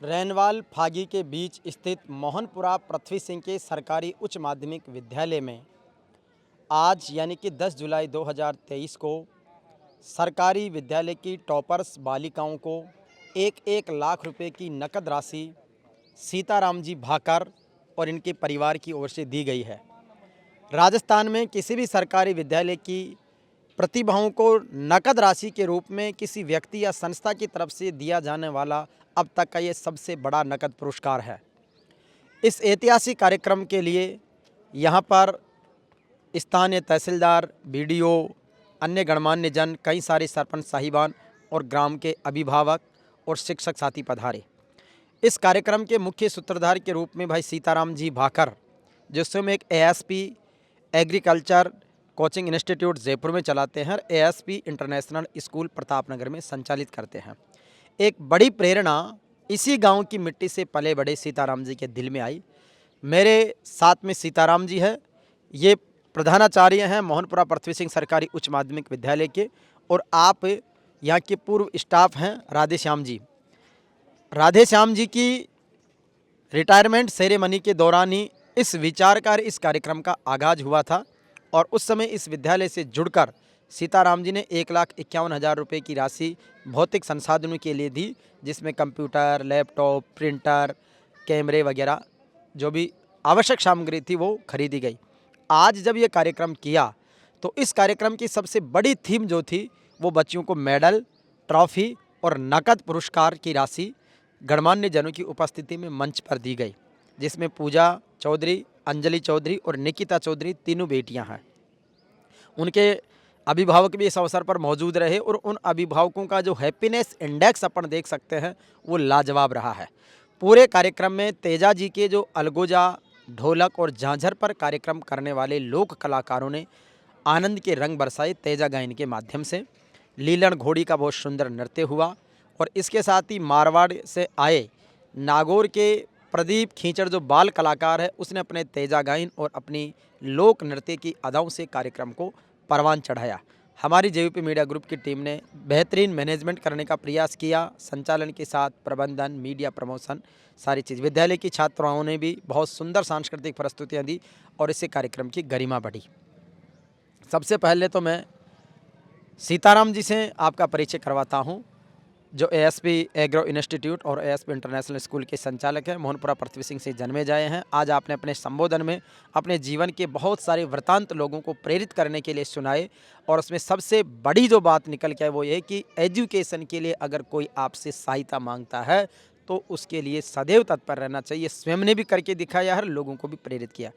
रैनवाल फागी के बीच स्थित मोहनपुरा पृथ्वी सिंह के सरकारी उच्च माध्यमिक विद्यालय में आज यानी कि 10 जुलाई 2023 को सरकारी विद्यालय की टॉपर्स बालिकाओं को एक एक लाख रुपए की नकद राशि सीताराम जी भाकर और इनके परिवार की ओर से दी गई है। राजस्थान में किसी भी सरकारी विद्यालय की प्रतिभाओं को नकद राशि के रूप में किसी व्यक्ति या संस्था की तरफ से दिया जाने वाला अब तक का ये सबसे बड़ा नकद पुरस्कार है। इस ऐतिहासिक कार्यक्रम के लिए यहाँ पर स्थानीय तहसीलदार, बीडीओ, अन्य गणमान्य जन, कई सारे सरपंच साहिबान और ग्राम के अभिभावक और शिक्षक साथी पधारे। इस कार्यक्रम के मुख्य सूत्रधार के रूप में भाई सीताराम जी भाकर, जो स्वयं एक ASP agriculture coaching institute Jaipur में चलाते हैं और एएसपी इंटरनेशनल स्कूल प्रतापनगर में संचालित करते हैं। एक बड़ी प्रेरणा इसी गांव की मिट्टी से पले बड़े सीताराम जी के दिल में आई। मेरे साथ में सीताराम जी है, ये प्रधानाचार्य हैं मोहनपुरा पृथ्वी सिंह सरकारी उच्च माध्यमिक विद्यालय के, और आप यहाँ के पूर्व स्टाफ हैं राधेश्याम जी। राधेश्याम जी की रिटायरमेंट सेरेमनी के दौरान ही इस विचारकार इस कार्यक्रम का आगाज हुआ था और उस समय इस विद्यालय से जुड़कर सीताराम जी ने 1,51,000 रुपये की राशि भौतिक संसाधनों के लिए दी, जिसमें कंप्यूटर, लैपटॉप, प्रिंटर, कैमरे वगैरह जो भी आवश्यक सामग्री थी वो खरीदी गई। आज जब ये कार्यक्रम किया तो इस कार्यक्रम की सबसे बड़ी थीम जो थी वो बच्चियों को मेडल, ट्रॉफी और नकद पुरस्कार की राशि गणमान्य जनों की उपस्थिति में मंच पर दी गई, जिसमें पूजा चौधरी, अंजलि चौधरी और निकिता चौधरी तीनों बेटियां हैं। उनके अभिभावक भी इस अवसर पर मौजूद रहे और उन अभिभावकों का जो हैप्पीनेस इंडेक्स अपन देख सकते हैं वो लाजवाब रहा है। पूरे कार्यक्रम में तेजा जी के जो अलगोजा, ढोलक और झांझर पर कार्यक्रम करने वाले लोक कलाकारों ने आनंद के रंग बरसाए। तेजा गायन के माध्यम से लीलन घोड़ी का बहुत सुंदर नृत्य हुआ और इसके साथ ही मारवाड़ से आए नागौर के प्रदीप खींचड़ जो बाल कलाकार है उसने अपने तेजा गायन और अपनी लोक नृत्य की अदाओं से कार्यक्रम को परवान चढ़ाया। हमारी जेवीपी मीडिया ग्रुप की टीम ने बेहतरीन मैनेजमेंट करने का प्रयास किया, संचालन के साथ प्रबंधन, मीडिया प्रमोशन, सारी चीज़। विद्यालय की छात्राओं ने भी बहुत सुंदर सांस्कृतिक प्रस्तुतियाँ दी और इससे कार्यक्रम की गरिमा बढ़ी। सबसे पहले तो मैं सीताराम जी से आपका परिचय करवाता हूँ, जो एएसपी एग्रो इंस्टीट्यूट और एएसपी इंटरनेशनल स्कूल के संचालक हैं। मोहनपुरा पृथ्वी सिंह से जन्मे जाए हैं। आज आपने अपने संबोधन में अपने जीवन के बहुत सारे वृतांत लोगों को प्रेरित करने के लिए सुनाए और उसमें सबसे बड़ी जो बात निकल के आए वो ये कि एजुकेशन के लिए अगर कोई आपसे सहायता मांगता है तो उसके लिए सदैव तत्पर रहना चाहिए। स्वयं ने भी करके दिखाया है, लोगों को भी प्रेरित किया।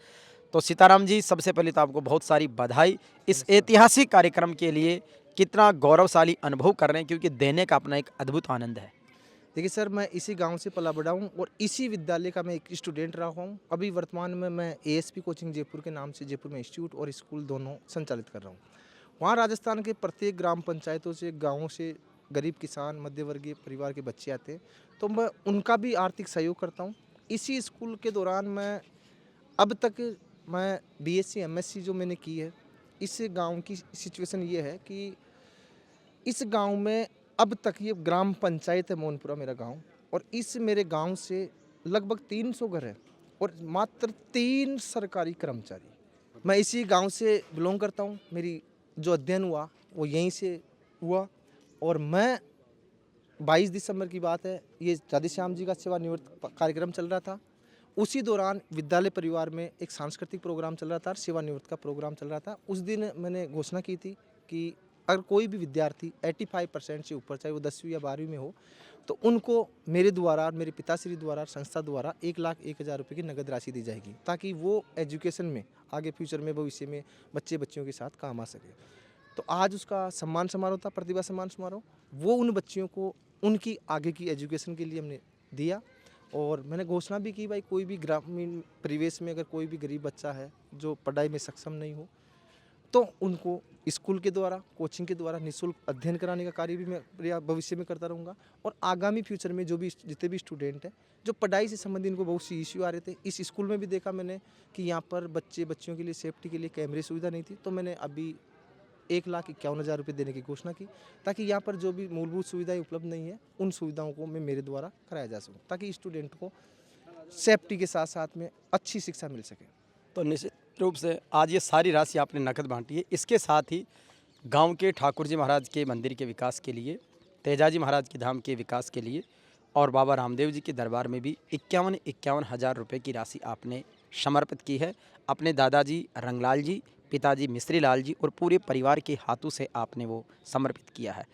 तो सीताराम जी, सबसे पहले तो आपको बहुत सारी बधाई इस ऐतिहासिक कार्यक्रम के लिए। कितना गौरवशाली अनुभव कर रहे हैं, क्योंकि देने का अपना एक अद्भुत आनंद है। देखिए सर, मैं इसी गांव से पला बड़ा हूँ और इसी विद्यालय का मैं एक स्टूडेंट रहा हूँ। अभी वर्तमान में मैं एएसपी कोचिंग जयपुर के नाम से जयपुर में इंस्टीट्यूट और स्कूल दोनों संचालित कर रहा हूँ। वहाँ राजस्थान के प्रत्येक ग्राम पंचायतों से, गाँवों से गरीब किसान, मध्यवर्गीय परिवार के बच्चे आते हैं, तो मैं उनका भी आर्थिक सहयोग करता हूँ। इसी स्कूल के दौरान मैं अब तक मैं बीएससी एमएससी जो मैंने की है, इस गाँव की सिचुएशन ये है कि इस गांव में अब तक ये ग्राम पंचायत है मोहनपुरा मेरा गांव, और इस मेरे गांव से लगभग 300 घर हैं और मात्र 3 सरकारी कर्मचारी। मैं इसी गांव से बिलोंग करता हूं। मेरी जो अध्ययन हुआ वो यहीं से हुआ और मैं 22 दिसंबर की बात है, ये राधेश्याम जी का सेवानिवृत्त कार्यक्रम चल रहा था। उसी दौरान विद्यालय परिवार में एक सांस्कृतिक प्रोग्राम चल रहा था और सेवानिवृत्त का प्रोग्राम चल रहा था। उस दिन मैंने घोषणा की थी कि अगर कोई भी विद्यार्थी 85% से ऊपर, चाहे वो 10वीं या 12वीं में हो, तो उनको मेरे द्वारा, मेरे पिताश्री द्वारा, संस्था द्वारा 1,01,000 रुपये की नगद राशि दी जाएगी, ताकि वो एजुकेशन में आगे फ्यूचर में, भविष्य में बच्चियों के साथ काम आ सके। तो आज उसका सम्मान समारोह था, प्रतिभा सम्मान समारोह। वो उन बच्चियों को उनकी आगे की एजुकेशन के लिए हमने दिया और मैंने घोषणा भी की, भाई कोई भी ग्रामीण परिवेश में अगर कोई भी गरीब बच्चा है जो पढ़ाई में सक्षम नहीं हो, तो उनको स्कूल के द्वारा, कोचिंग के द्वारा निःशुल्क अध्ययन कराने का कार्य भी मैं भविष्य में करता रहूँगा। और आगामी फ्यूचर में जो भी जितने भी स्टूडेंट हैं जो पढ़ाई से संबंधित, इनको बहुत सी इश्यू आ रहे थे, इस स्कूल में भी देखा मैंने कि यहाँ पर बच्चियों के लिए सेफ्टी के लिए कैमरे सुविधा नहीं थी, तो मैंने अभी 1,51,000 रुपये देने की घोषणा की, ताकि यहाँ पर जो भी मूलभूत सुविधाएं उपलब्ध नहीं है उन सुविधाओं को मैं मेरे द्वारा कराया जा सकूँ, ताकि स्टूडेंट को सेफ्टी के साथ साथ में अच्छी शिक्षा मिल सके। तो निश्चित रूप से आज ये सारी राशि आपने नकद बांटी है। इसके साथ ही गांव के ठाकुर जी महाराज के मंदिर के विकास के लिए, तेजाजी महाराज के धाम के विकास के लिए और बाबा रामदेव जी के दरबार में भी 51 हज़ार रुपये की राशि आपने समर्पित की है। अपने दादाजी रंगलाल जी, पिताजी मिश्री लाल जी और पूरे परिवार के हाथों से आपने वो समर्पित किया है।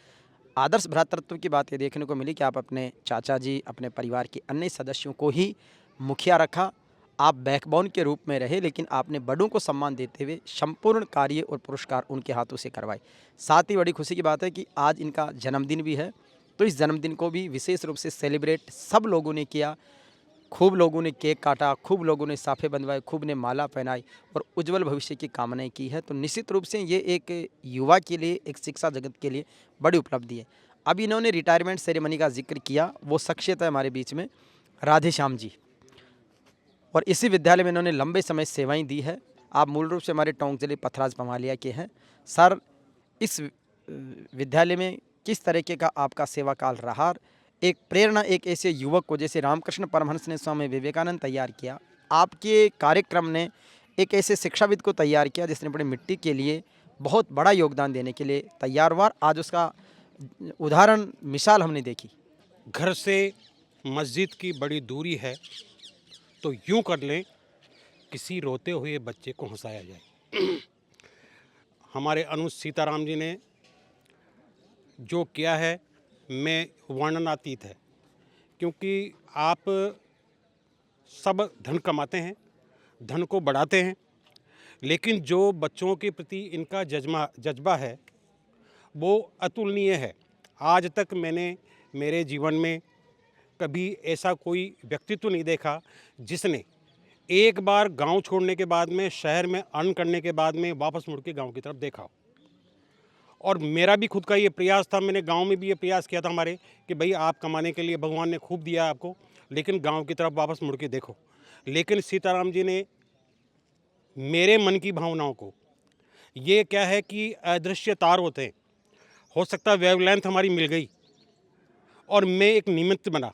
आदर्श भ्रातृत्व की बात ये देखने को मिली कि आप अपने चाचा जी, अपने परिवार के अन्य सदस्यों को ही मुखिया रखा, आप बैकबोन के रूप में रहे, लेकिन आपने बड़ों को सम्मान देते हुए संपूर्ण कार्य और पुरस्कार उनके हाथों से करवाए। साथ ही बड़ी खुशी की बात है कि आज इनका जन्मदिन भी है, तो इस जन्मदिन को भी विशेष रूप से सेलिब्रेट सब लोगों ने किया। खूब लोगों ने केक काटा, खूब लोगों ने साफे बंधवाए, खूब ने माला पहनाई और उज्जवल भविष्य की कामनाएं की है। तो निश्चित रूप से ये एक युवा के लिए, एक शिक्षा जगत के लिए बड़ी उपलब्धि है। अब इन्होंने रिटायरमेंट सेरेमनी का जिक्र किया, वो शख्सियत है हमारे बीच में राधे श्याम जी, और इसी विद्यालय में इन्होंने लंबे समय सेवाएं दी है। आप मूल रूप से हमारे टोंक जिले पथराज पमालिया के हैं। सर, इस विद्यालय में किस तरीके का आपका सेवा काल रहा? एक प्रेरणा एक ऐसे युवक को, जैसे रामकृष्ण परमहंस ने स्वामी विवेकानंद तैयार किया, आपके कार्यक्रम ने एक ऐसे शिक्षाविद को तैयार किया जिसने अपनी मिट्टी के लिए बहुत बड़ा योगदान देने के लिए तैयार हुआ। आज उसका उदाहरण, मिसाल हमने देखी। घर से मस्जिद की बड़ी दूरी है तो यूं कर लें, किसी रोते हुए बच्चे को हंसाया जाए। हमारे अनुज सीताराम जी ने जो किया है मैं वर्णनातीत है, क्योंकि आप सब धन कमाते हैं, धन को बढ़ाते हैं, लेकिन जो बच्चों के प्रति इनका जज्बा है वो अतुलनीय है। आज तक मैंने मेरे जीवन में कभी ऐसा कोई व्यक्तित्व नहीं देखा जिसने एक बार गांव छोड़ने के बाद में, शहर में अर्न करने के बाद में वापस मुड़ के गाँव की तरफ देखा हो। और मेरा भी खुद का ये प्रयास था, मैंने गांव में भी ये प्रयास किया था हमारे, कि भाई आप कमाने के लिए भगवान ने खूब दिया आपको, लेकिन गांव की तरफ वापस मुड़ के देखो। लेकिन सीताराम जी ने मेरे मन की भावनाओं को, ये क्या है कि अदृश्य तार होते हैं, हो सकता है वेवलेंथ हमारी मिल गई और मैं एक निमित्त बना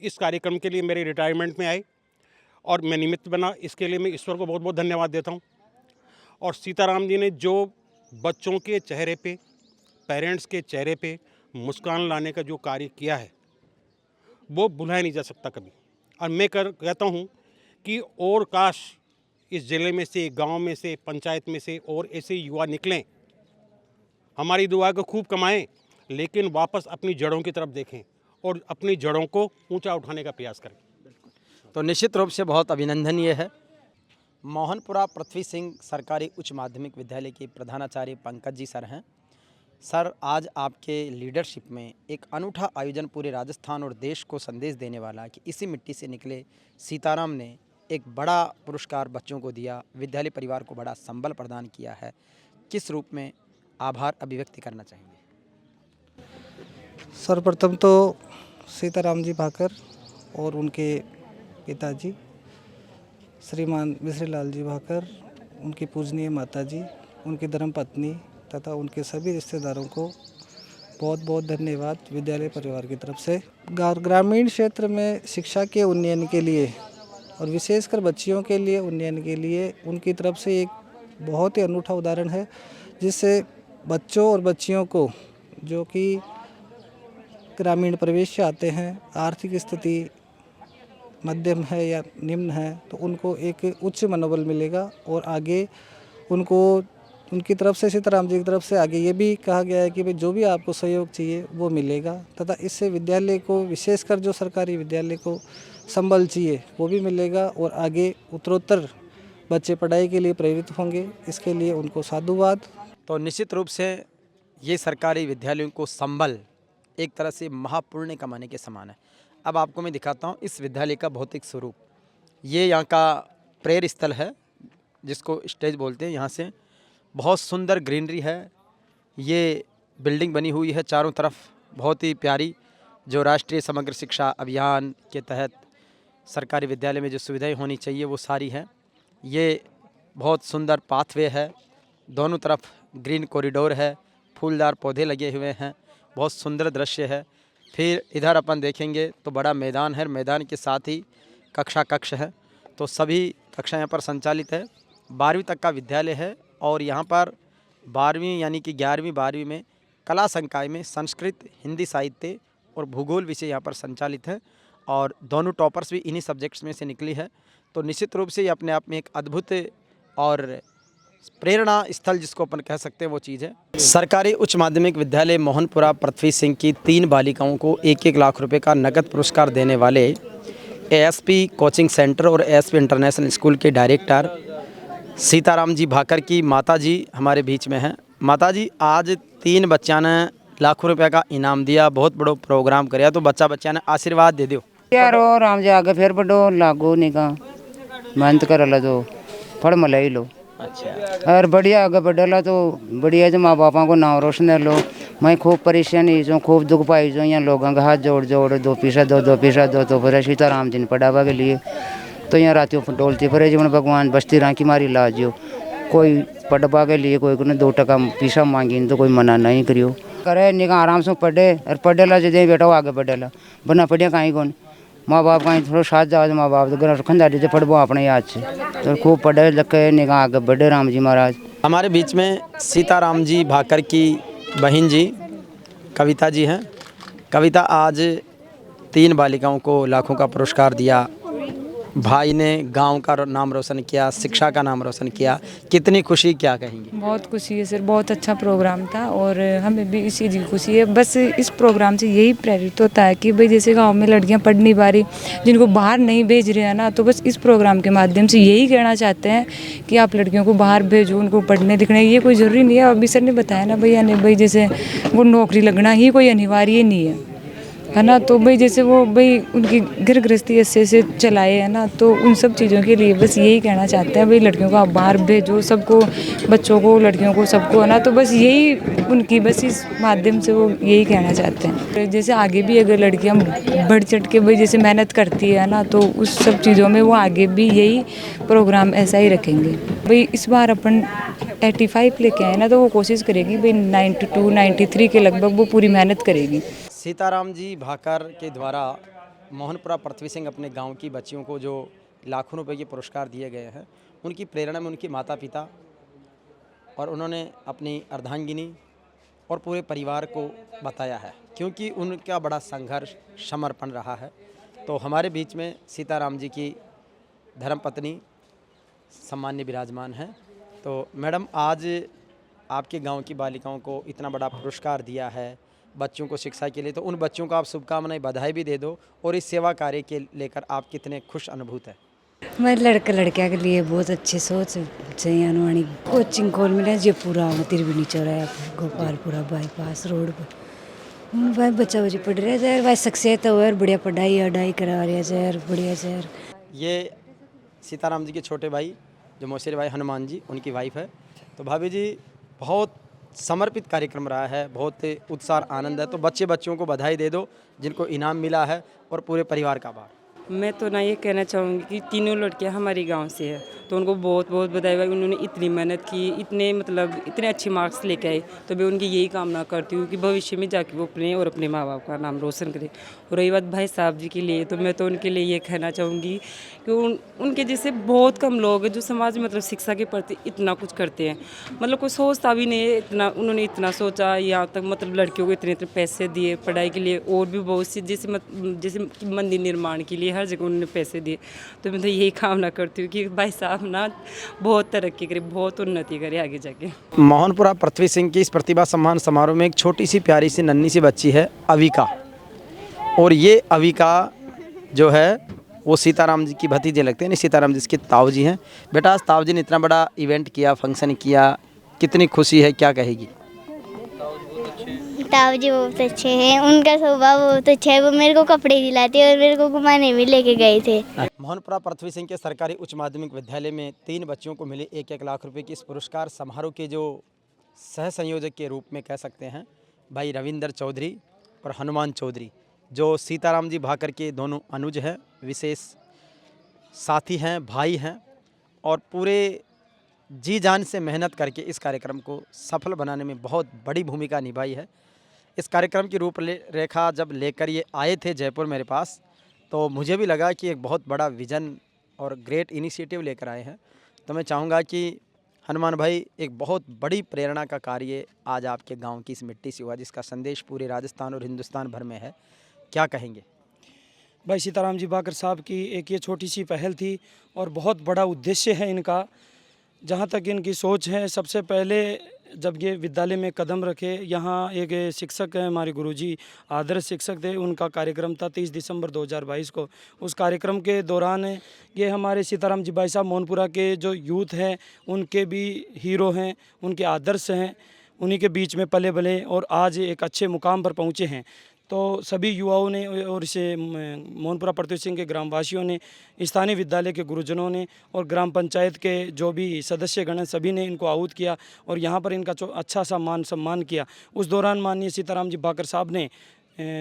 इस कार्यक्रम के लिए। मेरे रिटायरमेंट में आए और मैं निमित्त बना, इसके लिए मैं ईश्वर को बहुत बहुत धन्यवाद देता हूँ। और सीताराम जी ने जो बच्चों के चेहरे पे, पेरेंट्स के चेहरे पे मुस्कान लाने का जो कार्य किया है वो भुलाया नहीं जा सकता कभी। और मैं कहता हूँ कि और काश इस ज़िले में से, गांव में से, पंचायत में से और ऐसे युवा निकलें, हमारी दुआ को खूब कमाएं, लेकिन वापस अपनी जड़ों की तरफ देखें और अपनी जड़ों को ऊंचा उठाने का प्रयास करें। तो निश्चित रूप से बहुत अभिनंदनीय है। मोहनपुरा पृथ्वी सिंह सरकारी उच्च माध्यमिक विद्यालय के प्रधानाचार्य पंकज जी सर हैं। सर, आज आपके लीडरशिप में एक अनूठा आयोजन पूरे राजस्थान और देश को संदेश देने वाला है कि इसी मिट्टी से निकले सीताराम ने एक बड़ा पुरस्कार बच्चों को दिया, विद्यालय परिवार को बड़ा संबल प्रदान किया है। किस रूप में आभार अभिव्यक्त करना चाहेंगे? सर्वप्रथम तो सीताराम जी भाकर और उनके पिताजी श्रीमान मिश्री लाल जी भाकर, उनकी पूजनीय माताजी, उनकी धर्मपत्नी तथा उनके सभी रिश्तेदारों को बहुत बहुत धन्यवाद विद्यालय परिवार की तरफ से। ग्रामीण क्षेत्र में शिक्षा के उन्नयन के लिए और विशेषकर बच्चियों के लिए उन्नयन के लिए उनकी तरफ से एक बहुत ही अनूठा उदाहरण है, जिससे बच्चों और बच्चियों को जो कि ग्रामीण परिवेश से आते हैं, आर्थिक स्थिति मध्यम है या निम्न है, तो उनको एक उच्च मनोबल मिलेगा और आगे उनको उनकी तरफ से, सीताराम जी की तरफ से आगे ये भी कहा गया है कि भाई जो भी आपको सहयोग चाहिए वो मिलेगा, तथा इससे विद्यालय को, विशेषकर जो सरकारी विद्यालय को संबल चाहिए वो भी मिलेगा और आगे उत्तरोत्तर बच्चे पढ़ाई के लिए प्रेरित होंगे। इसके लिए उनको साधुवाद। तो निश्चित रूप से ये सरकारी विद्यालयों को संबल एक तरह से महापुण्य कमाने के समान है। अब आपको मैं दिखाता हूँ इस विद्यालय का भौतिक स्वरूप। ये यहाँ का प्रेयर स्थल है जिसको स्टेज बोलते हैं। यहाँ से बहुत सुंदर ग्रीनरी है। ये बिल्डिंग बनी हुई है चारों तरफ, बहुत ही प्यारी, जो राष्ट्रीय समग्र शिक्षा अभियान के तहत सरकारी विद्यालय में जो सुविधाएं होनी चाहिए वो सारी हैं। ये बहुत सुंदर पाथवे है, दोनों तरफ ग्रीन कॉरिडोर है, फूलदार पौधे लगे हुए हैं, बहुत सुंदर दृश्य है। फिर इधर अपन देखेंगे तो बड़ा मैदान है, मैदान के साथ ही कक्ष है। तो सभी कक्षा यहाँ पर संचालित है। 12वीं तक का विद्यालय है और यहाँ पर 12वीं यानी कि 11वीं 12वीं में कला संकाय में संस्कृत, हिंदी साहित्य और भूगोल विषय यहाँ पर संचालित है और दोनों टॉपर्स भी इन्हीं सब्जेक्ट्स में से निकली है। तो निश्चित रूप से ये अपने आप में एक अद्भुत और प्रेरणा स्थल जिसको अपन कह सकते हैं वो चीज़ है। सरकारी उच्च माध्यमिक विद्यालय मोहनपुरा पृथ्वी सिंह की 3 बालिकाओं को 1-1 लाख रुपए का नकद पुरस्कार देने वाले एएसपी कोचिंग सेंटर और एएसपी इंटरनेशनल स्कूल के डायरेक्टर सीताराम जी भाकर की माता जी हमारे बीच में हैं। माता जी, आज 3 बच्चा ने लाखों रुपए का इनाम दिया, बहुत बड़ो प्रोग्राम कराया, तो बच्चा ने आशीर्वाद दे दो यार। और राम जी आगे फिर बढ़ो, लागो निका मेहनत कर लो तो फल मलाई लो। अच्छा, और बढ़िया आगे बढ़ला तो बढ़िया जो माँ बापा को नाम रोशन लो। मैं खूब परेशानी जो खूब दुख पाई जो यहाँ लोगों का हाथ जोड़ जोड़ 2 पैसा दो तो फिर सीताराम जी ने पढ़ावा के लिए तो यहाँ रातियों फटोलती फिर जीवन भगवान बस्ती रां की मारी लाजियो। कोई पढ़वा के लिए कोई ने 2 टका पैसा मांगी तो कोई मना नहीं करियो। करे निका आराम से पढ़े और पढ़ेला जो बेटा आगे बढ़ेला, बना पढ़िया कहीं कौन माँ बाप कहीं थोड़ा साथ जाओ, माँ बाप तो घर खंदारी से पढ़बो अपने याद से तो खूब पढ़े लिखे निका आगे बढ़े राम जी महाराज। हमारे बीच में सीताराम जी भाकर की बहन जी कविता जी हैं। कविता, आज 3 बालिकाओं को लाखों का पुरस्कार दिया, भाई ने गांव का नाम रोशन किया, शिक्षा का नाम रोशन किया, कितनी खुशी, क्या कहेंगे? बहुत खुशी है सर, बहुत अच्छा प्रोग्राम था और हमें भी इसी चीज़ की खुशी है। बस इस प्रोग्राम से यही प्रेरित होता है कि भाई जैसे गांव में लड़कियां पढ़ नहीं पा रही, जिनको बाहर नहीं भेज रहे हैं ना, तो बस इस प्रोग्राम के माध्यम से यही कहना चाहते हैं कि आप लड़कियों को बाहर भेजो, उनको पढ़ने लिखने। ये कोई ज़रूरी नहीं है, अभी सर ने बताया ना भैया ने, भाई जैसे वो नौकरी लगना ही कोई अनिवार्य नहीं है ना। तो भाई जैसे वो भाई उनकी घर गृहस्थी ऐसे से चलाए है ना, तो उन सब चीज़ों के लिए बस यही कहना चाहते हैं भाई लड़कियों को आप बाहर भेजो, सबको, बच्चों को, लड़कियों को, सबको है ना। तो बस यही उनकी बस इस माध्यम से वो यही कहना चाहते हैं। जैसे आगे भी अगर लड़कियां बढ़ चढ़ के भाई जैसे मेहनत करती है ना, तो उस सब चीज़ों में वो आगे भी यही प्रोग्राम ऐसा ही रखेंगे। भाई इस बार अपन 85 लेके आए ना, तो वो कोशिश करेगी भाई 92, 93 के लगभग वो पूरी मेहनत करेगी। सीताराम जी भाकर के द्वारा मोहनपुरा पृथ्वी सिंह अपने गांव की बच्चियों को जो लाखों रुपए के पुरस्कार दिए गए हैं, उनकी प्रेरणा में उनके माता पिता और उन्होंने अपनी अर्धांगिनी और पूरे परिवार को बताया है, क्योंकि उनका बड़ा संघर्ष, समर्पण रहा है। तो हमारे बीच में सीताराम जी की धर्मपत्नी सम्मान्य विराजमान हैं। तो मैडम, आज आपके गांव की बालिकाओं को इतना बड़ा पुरस्कार दिया है बच्चों को शिक्षा के लिए, तो उन बच्चों को आप शुभकामनाएं, बधाई भी दे दो, और इस सेवा कार्य के लेकर आप कितने खुश अनुभूत हैं? मैं लड़का के लिए बहुत अच्छी सोच चाहिए। अनुवाणी कोचिंग खोल मिले जयपुरा त्रिवेणी चौराहा गोपालपुरा बाईपास रोड पर भाई बच्चा बच्चे पढ़ रहे हैं भाई, सक्सेस तो है, बढ़िया पढ़ाई करा रहे हैं, बढ़िया सर। ये सीताराम जी के छोटे भाई जो मौसेरे भाई हनुमान जी, उनकी वाइफ है। तो भाभी जी, बहुत समर्पित कार्यक्रम रहा है, बहुत उत्साह आनंद है। तो बच्चों को बधाई दे दो जिनको इनाम मिला है, और पूरे परिवार का आभार। मैं तो ना ये कहना चाहूँगी कि तीनों लड़कियां हमारी गांव से है, तो उनको बहुत बहुत बधाई भाई। उन्होंने इतनी मेहनत की, इतने अच्छे मार्क्स लेके आए, तो मैं उनकी यही कामना करती हूँ कि भविष्य में जाके वो अपने और अपने माँ बाप का नाम रोशन करें। और रही बात भाई साहब जी के लिए, तो मैं तो उनके लिए ये कहना चाहूँगी कि उनके जैसे बहुत कम लोग हैं जो समाज में शिक्षा के प्रति इतना कुछ करते हैं। कोई सोचता भी नहीं है इतना, उन्होंने इतना सोचा, यहाँ तक लड़कियों को इतने पैसे दिए पढ़ाई के लिए, और भी बहुत सी जैसे मंदिर निर्माण के लिए हर जगह उन्होंने पैसे दिए। तो मैं तो यही कामना करती हूँ कि भाई साहब ना बहुत तरक्की करे, बहुत उन्नति करे आगे जाके। मोहनपुरा पृथ्वी सिंह की इस प्रतिभा सम्मान समारोह में एक छोटी सी प्यारी सी नन्ही सी बच्ची है, अविका। और ये अविका जो है वो सीताराम जी की भतीजे लगते हैं, नहीं सीताराम जी इसके ताऊ जी हैं। बेटा, आज ताऊ जी ने इतना बड़ा इवेंट किया, फंक्शन किया, कितनी खुशी है, क्या कहेगी? ताऊ जी बहुत अच्छे हैं, उनका स्वभाव बहुत अच्छा है। वो मेरे को कपड़े दिलाते और मेरे को घुमाने भी लेके गए थे। मोहनपुरा पृथ्वी सिंह के सरकारी उच्च माध्यमिक विद्यालय में 3 बच्चियों को मिले 1-1 लाख रुपए की इस पुरस्कार समारोह के जो सह संयोजक के रूप में कह सकते हैं भाई रविंदर चौधरी और हनुमान चौधरी, जो सीताराम जी भाकर के दोनों अनुज हैं, विशेष साथी हैं, भाई हैं, और पूरे जी जान से मेहनत करके इस कार्यक्रम को सफल बनाने में बहुत बड़ी भूमिका निभाई है। इस कार्यक्रम की रूपरेखा जब लेकर ये आए थे जयपुर मेरे पास, तो मुझे भी लगा कि एक बहुत बड़ा विज़न और ग्रेट इनिशिएटिव लेकर आए हैं। तो मैं चाहूँगा कि हनुमान भाई, एक बहुत बड़ी प्रेरणा का कार्य आज आपके गांव की इस मिट्टी से हुआ, जिसका संदेश पूरे राजस्थान और हिंदुस्तान भर में है। क्या कहेंगे? भाई सीताराम जी भाकर साहब की एक ये छोटी सी पहल थी और बहुत बड़ा उद्देश्य है इनका। जहाँ तक इनकी सोच है, सबसे पहले जब ये विद्यालय में कदम रखे, यहाँ एक शिक्षक हैं हमारे गुरुजी, आदर्श शिक्षक थे, उनका कार्यक्रम था 30 दिसंबर 2022 को। उस कार्यक्रम के दौरान ये हमारे सीताराम जी भाई साहब मोहनपुरा के जो यूथ हैं उनके भी हीरो हैं, उनके आदर्श हैं, उन्हीं के बीच में पले बले और आज एक अच्छे मुकाम पर पहुँचे हैं। तो सभी युवाओं ने और इसे मोहनपुरा पृथ्वी सिंह के ग्रामवासियों ने, स्थानीय विद्यालय के गुरुजनों ने और ग्राम पंचायत के जो भी सदस्यगण हैं सभी ने इनको आहूत किया और यहाँ पर इनका अच्छा सा मान सम्मान किया। उस दौरान माननीय सीताराम जी भाकर साहब ने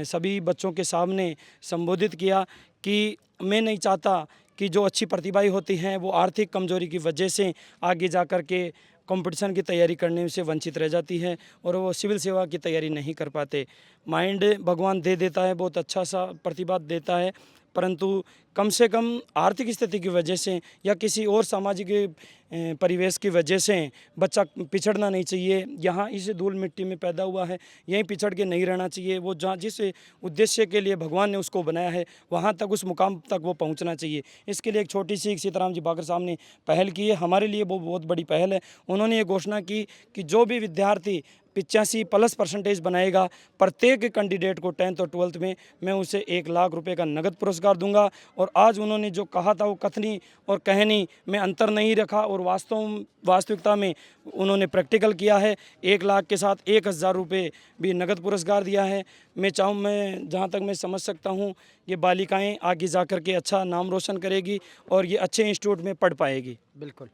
सभी बच्चों के सामने संबोधित किया कि मैं नहीं चाहता कि जो अच्छी प्रतिभाएं होती हैं वो आर्थिक कमजोरी की वजह से आगे जा कर के कंपटीशन की तैयारी करने से वंचित रह जाती है और वो सिविल सेवा की तैयारी नहीं कर पाते। माइंड भगवान दे देता है, बहुत अच्छा सा प्रतिभा देता है, परंतु कम से कम आर्थिक स्थिति की वजह से या किसी और सामाजिक परिवेश की वजह से बच्चा पिछड़ना नहीं चाहिए। यहाँ इस धूल मिट्टी में पैदा हुआ है, यहीं पिछड़ के नहीं रहना चाहिए। वो जहाँ जिस उद्देश्य के लिए भगवान ने उसको बनाया है वहाँ तक, उस मुकाम तक वो पहुँचना चाहिए। इसके लिए एक छोटी सी सीताराम जी भाकर साहब ने पहल की है, हमारे लिए वो बहुत बड़ी पहल है। उन्होंने ये घोषणा की कि जो भी विद्यार्थी 85+ बनाएगा, प्रत्येक कैंडिडेट को 10th और 12th में मैं उसे 1 लाख रुपए का नगद पुरस्कार दूंगा। और आज उन्होंने जो कहा था वो कथनी और कहनी में अंतर नहीं रखा और वास्तविकता में उन्होंने प्रैक्टिकल किया है। 1 लाख के साथ 1000 रुपये भी नगद पुरस्कार दिया है। मैं जहाँ तक मैं समझ सकता हूँ, ये बालिकाएँ आगे जा कर के अच्छा नाम रोशन करेगी और ये अच्छे इंस्टीट्यूट में पढ़ पाएगी। बिल्कुल।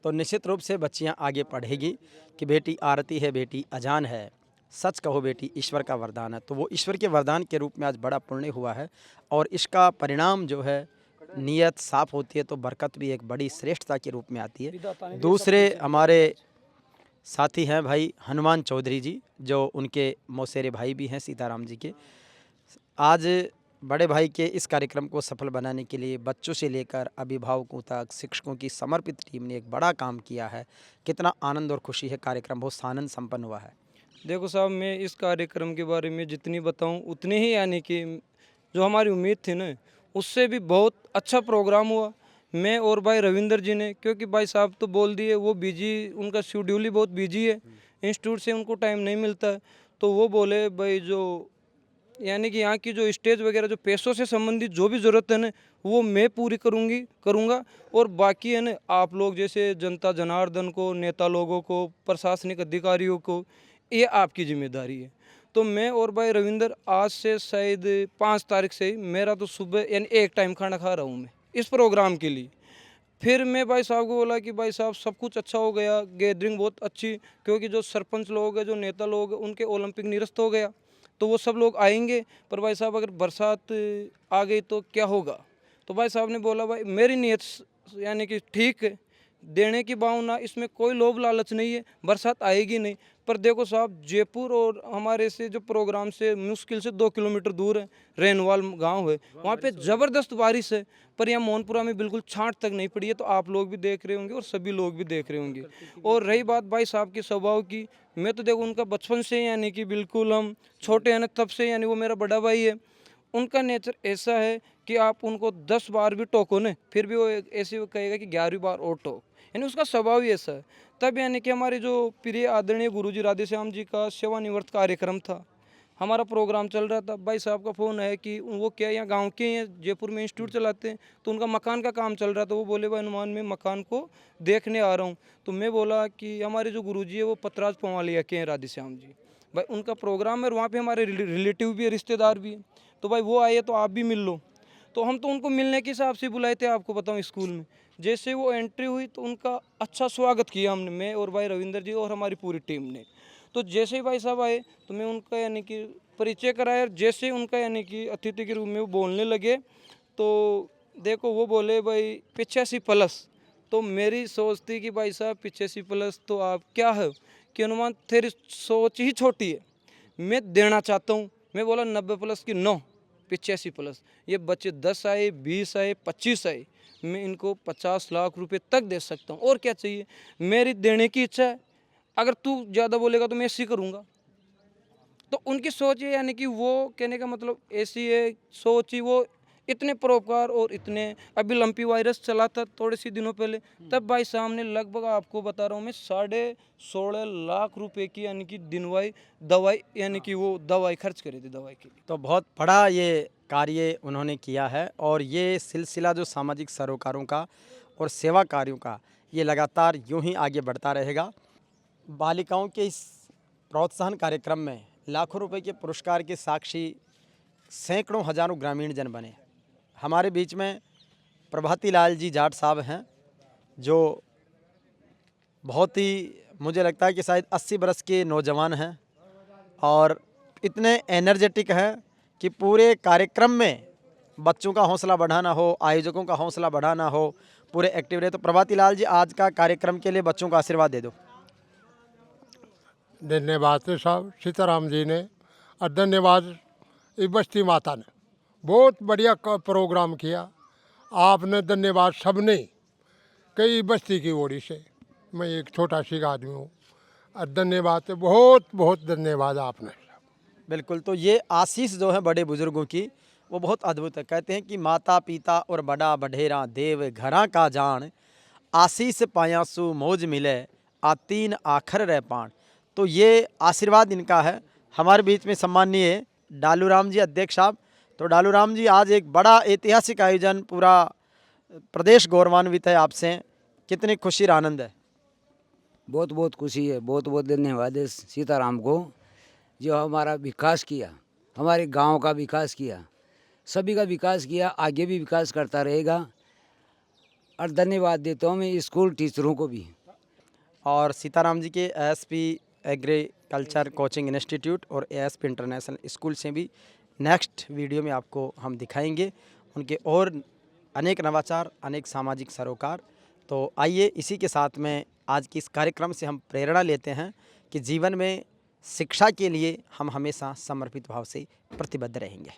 तो निश्चित रूप से बच्चियां आगे पढ़ेगी कि बेटी आरती है, बेटी अजान है, सच कहो बेटी ईश्वर का वरदान है। तो वो ईश्वर के वरदान के रूप में आज बड़ा पुण्य हुआ है और इसका परिणाम जो है, नीयत साफ होती है तो बरकत भी एक बड़ी श्रेष्ठता के रूप में आती है। दूसरे हमारे साथी हैं भाई हनुमान चौधरी जी, जो उनके मौसेरे भाई भी हैं सीताराम जी के। आज बड़े भाई के इस कार्यक्रम को सफल बनाने के लिए बच्चों से लेकर अभिभावकों तक शिक्षकों की समर्पित टीम ने एक बड़ा काम किया है। कितना आनंद और खुशी है, कार्यक्रम बहुत सानंद संपन्न हुआ है। देखो साहब, मैं इस कार्यक्रम के बारे में जितनी बताऊं उतनी ही, यानी कि जो हमारी उम्मीद थी ना उससे भी बहुत अच्छा प्रोग्राम हुआ। मैं और भाई रविंदर जी ने, क्योंकि भाई साहब तो बोल दिए वो बिजी, उनका शेड्यूल ही बहुत बिजी है, इंस्टीट्यूट से उनको टाइम नहीं मिलता है, तो वो बोले भाई जो यानी कि यहाँ की जो स्टेज वगैरह जो पैसों से संबंधित जो भी ज़रूरत है ना वो मैं पूरी करूँगा और बाकी है ना आप लोग जैसे जनता जनार्दन को, नेता लोगों को, प्रशासनिक अधिकारियों को, ये आपकी जिम्मेदारी है। तो मैं और भाई रविंदर आज से शायद 5 तारीख से ही मेरा तो सुबह यानी 1 टाइम खाना खा रहा हूँ मैं इस प्रोग्राम के लिए। फिर मैं भाई साहब को बोला कि भाई साहब सब कुछ अच्छा हो गया, गैदरिंग बहुत अच्छी, क्योंकि जो सरपंच लोग हैं, जो नेता लोग हैं, उनके ओलंपिक निरस्त हो गया तो वो सब लोग आएंगे, पर भाई साहब अगर बरसात आ गई तो क्या होगा। तो भाई साहब ने बोला भाई मेरी नीयत यानी कि ठीक है, देने की भावना, इसमें कोई लोभ लालच नहीं है, बरसात आएगी नहीं। पर देखो साहब, जयपुर और हमारे से जो प्रोग्राम से मुश्किल से 2 किलोमीटर दूर है, रेनवाल गांव है, वहाँ पे ज़बरदस्त बारिश है, पर यहाँ मोहनपुरा में बिल्कुल छांट तक नहीं पड़ी है। तो आप लोग भी देख रहे होंगे और सभी लोग भी देख रहे होंगे। और रही बात भाई साहब के स्वभाव की, मैं तो देखो उनका बचपन से यानी कि बिल्कुल हम छोटे हैं ना तब से, यानी वो मेरा बड़ा भाई है, उनका नेचर ऐसा है कि आप उनको 10 बार भी टोको ना फिर भी वो ऐसे वो कहेगा कि 11वीं बार और टोक, यानी उसका स्वभाव ही ऐसा है। तब यानी कि हमारे जो प्रिय आदरणीय गुरुजी राधेश्याम जी का सेवानिवृत्त कार्यक्रम था, हमारा प्रोग्राम चल रहा था, भाई साहब का फ़ोन है कि वो क्या यहाँ गांव के हैं, जयपुर में इंस्टीट्यूट चलाते हैं, तो उनका मकान का काम चल रहा था। वो बोले भाई हनुमान मैं मकान को देखने आ रहा हूँ। तो मैं बोला कि हमारे जो गुरुजी है वो पतराज पवालिया के हैं, राधेश्याम जी, भाई उनका प्रोग्राम है और वहाँ पर हमारे रिलेटिव भी है, रिश्तेदार भी हैं, तो भाई वो आए तो आप भी मिल लो। तो हम तो उनको मिलने के हिसाब से बुलाए थे, आपको बताऊं स्कूल में। जैसे वो एंट्री हुई तो उनका अच्छा स्वागत किया हमने, मैं और भाई रविंदर जी और हमारी पूरी टीम ने। तो जैसे ही भाई साहब आए तो मैं उनका यानी कि परिचय कराया, जैसे उनका यानी कि अतिथि के रूप में वो बोलने लगे तो देखो वो बोले भाई 85+। तो मेरी सोच थी कि भाई साहब 85+ तो आप क्या है कि अनुमान तेरी सोच ही छोटी है, मैं देना चाहता हूँ। मैं बोला 90+ की 9, 85+। ये बच्चे 10 आए, 20 आए, 25 आए, मैं इनको 50 लाख रुपए तक दे सकता हूँ। और क्या चाहिए, मेरी देने की इच्छा है। अगर तू ज़्यादा बोलेगा तो मैं ऐसी करूँगा। तो उनकी सोच ये, यानी कि वो कहने का मतलब ऐसी है सोच ही, वो इतने परोपकार और इतने, अभी लंपी वायरस चला था थोड़े सी दिनों पहले, तब भाई साहब ने लगभग आपको बता रहा हूँ मैं 16.5 लाख रुपए की यानी कि दवाई यानी कि वो दवाई खर्च करी थी दवाई के लिए। तो बहुत बड़ा ये कार्य उन्होंने किया है और ये सिलसिला जो सामाजिक सरोकारों का और सेवा कार्यों का ये लगातार यूं ही आगे बढ़ता रहेगा। बालिकाओं के इस प्रोत्साहन कार्यक्रम में लाखों रुपए के पुरस्कार के साक्षी सैकड़ों हजारों ग्रामीण जन बने। हमारे बीच में प्रभाती लाल जी जाट साहब हैं, जो बहुत ही, मुझे लगता है कि शायद 80 बरस के नौजवान हैं और इतने एनर्जेटिक हैं कि पूरे कार्यक्रम में बच्चों का हौसला बढ़ाना हो, आयोजकों का हौसला बढ़ाना हो, पूरे एक्टिव रहे। तो प्रभाती लाल जी, आज का कार्यक्रम के लिए बच्चों को आशीर्वाद दे दो। धन्यवाद साहब सीताराम जी ने, और धन्यवाद इस बस्ती माता ने, बहुत बढ़िया प्रोग्राम किया आपने। धन्यवाद सबने, कई बस्ती की ओर से, मैं एक छोटा सी आदमी हूँ, और धन्यवाद, बहुत बहुत धन्यवाद आपने। बिल्कुल, तो ये आशीष जो है बड़े बुजुर्गों की, वो बहुत अद्भुत है। कहते हैं कि माता पिता और बड़ा बढ़ेरा देव घरा का जान, आशीष पायासु मौज मिले आ 3 आखर रह पान। तो ये आशीर्वाद इनका है। हमारे बीच में सम्माननीय डालूराम जी अध्यक्ष साहब। तो डालूराम जी, आज एक बड़ा ऐतिहासिक आयोजन, पूरा प्रदेश गौरवान्वित है आपसे, कितनी खुशी और आनंद है? बहुत बहुत खुशी है, बहुत बहुत धन्यवाद है सीताराम को, जो हमारा विकास किया, हमारे गांव का विकास किया, सभी का विकास किया, आगे भी विकास करता रहेगा। और धन्यवाद देता हूँ मैं स्कूल टीचरों को भी। और सीताराम जी के एएसपी एग्रीकल्चर कोचिंग इंस्टीट्यूट और एएसपी इंटरनेशनल स्कूल से भी नेक्स्ट वीडियो में आपको हम दिखाएंगे उनके और अनेक नवाचार, अनेक सामाजिक सरोकार। तो आइए, इसी के साथ में आज की इस कार्यक्रम से हम प्रेरणा लेते हैं कि जीवन में शिक्षा के लिए हम हमेशा समर्पित भाव से प्रतिबद्ध रहेंगे।